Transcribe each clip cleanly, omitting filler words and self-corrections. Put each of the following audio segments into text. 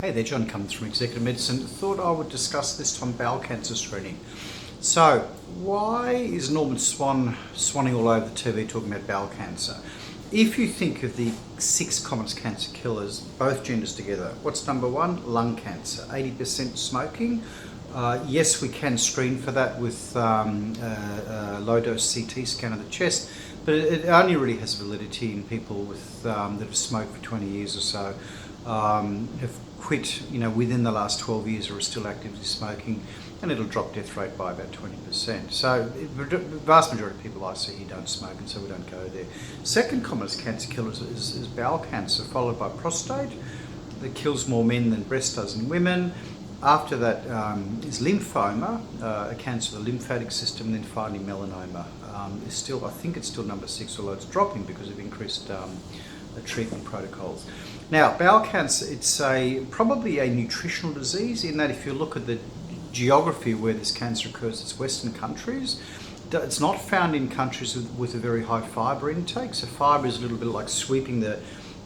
Hey there, John Cummins from Executive Medicine. Thought I would discuss this time bowel cancer screening. So, why is Norman swanning all over the TV talking about bowel cancer? If you think of the 6 commonest cancer killers, both genders together, what's number 1? Lung cancer. 80% smoking. Yes, we can screen for that with a low-dose CT scan of the chest, but it only really has validity in people with, that have smoked for 20 years or so, have quit within the last 12 years or are still actively smoking, and it'll drop death rate by about 20%. So the vast majority of people I see don't smoke, and so we don't go there. Second commonest cancer killer is bowel cancer, followed by prostate. That kills more men than breast does in women. After that is lymphoma, a cancer of the lymphatic system, and then finally melanoma. Is still, I think it's still number 6, although it's dropping because of increased treatment protocols. Now, bowel cancer, it's probably a nutritional disease in that if you look at the geography where this cancer occurs, it's Western countries. It's not found in countries with a very high fibre intake. So fibre is a little bit like sweeping the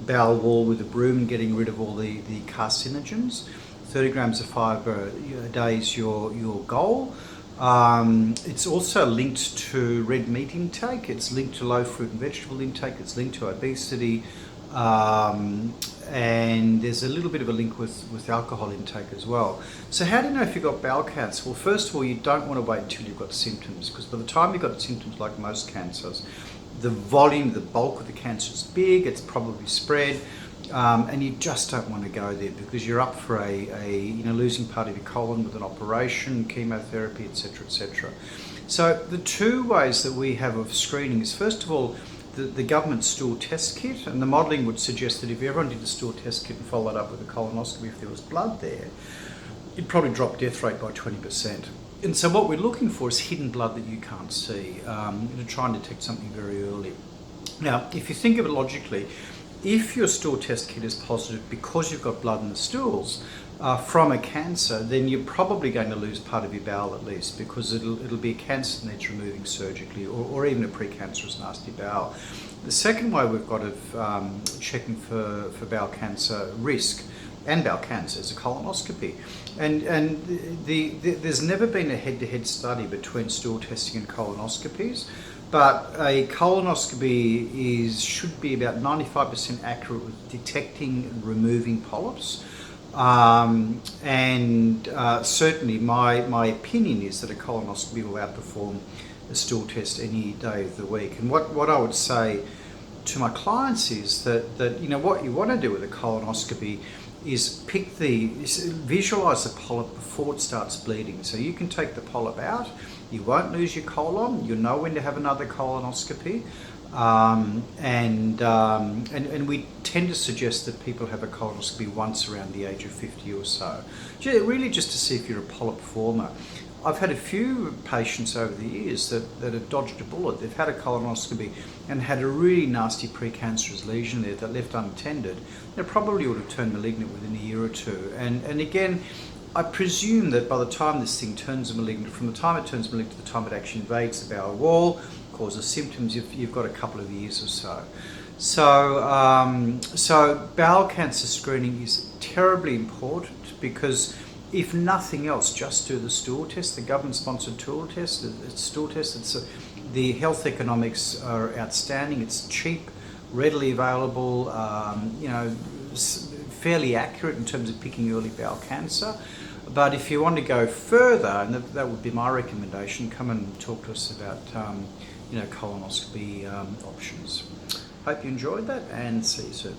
bowel wall with a broom and getting rid of all the carcinogens. 30 grams of fibre a day is your goal. It's also linked to red meat intake, it's linked to low fruit and vegetable intake, it's linked to obesity, and there's a little bit of a link with alcohol intake as well. So how do you know if you've got bowel cancer? Well, first of all, you don't want to wait until you've got symptoms, because by the time you've got symptoms, like most cancers, the volume, the bulk of the cancer is big, it's probably spread, and you just don't want to go there because you're up for losing part of your colon with an operation, chemotherapy, etc., etc. So the 2 ways that we have of screening is, first of all, the government stool test kit, and the modelling would suggest that if everyone did the stool test kit and followed up with a colonoscopy, if there was blood there, it'd probably drop death rate by 20%. And so what we're looking for is hidden blood that you can't see, to try and detect something very early. Now, if you think of it logically, if your stool test kit is positive because you've got blood in the stools from a cancer, then you're probably going to lose part of your bowel at least, because it'll be a cancer that needs removing surgically, or even a precancerous nasty bowel. The second way we've got of checking for bowel cancer risk and bowel cancer is a colonoscopy. And there's never been a head-to-head study between stool testing and colonoscopies, but a colonoscopy should be about 95% accurate with detecting and removing polyps. Certainly my opinion is that a colonoscopy will outperform a stool test any day of the week. And what I would say to my clients is that what you want to do with a colonoscopy is visualize the polyp before it starts bleeding. So you can take the polyp out, you won't lose your colon, you'll know when to have another colonoscopy. And we tend to suggest that people have a colonoscopy once around the age of 50 or so, really just to see if you're a polyp former. I've had a few patients over the years that have dodged a bullet. They've had a colonoscopy and had a really nasty precancerous lesion there that left unattended. They probably would have turned malignant within a year or 2. And again, I presume that by the time this thing turns malignant, from the time it turns malignant to the time it actually invades the bowel wall, causes symptoms, you've got a couple of years or so. So bowel cancer screening is terribly important, because if nothing else, just do the stool test, the government-sponsored stool test. The health economics are outstanding. It's cheap, readily available, fairly accurate in terms of picking early bowel cancer. But if you want to go further, and that would be my recommendation, come and talk to us about colonoscopy options. Hope you enjoyed that, and see you soon.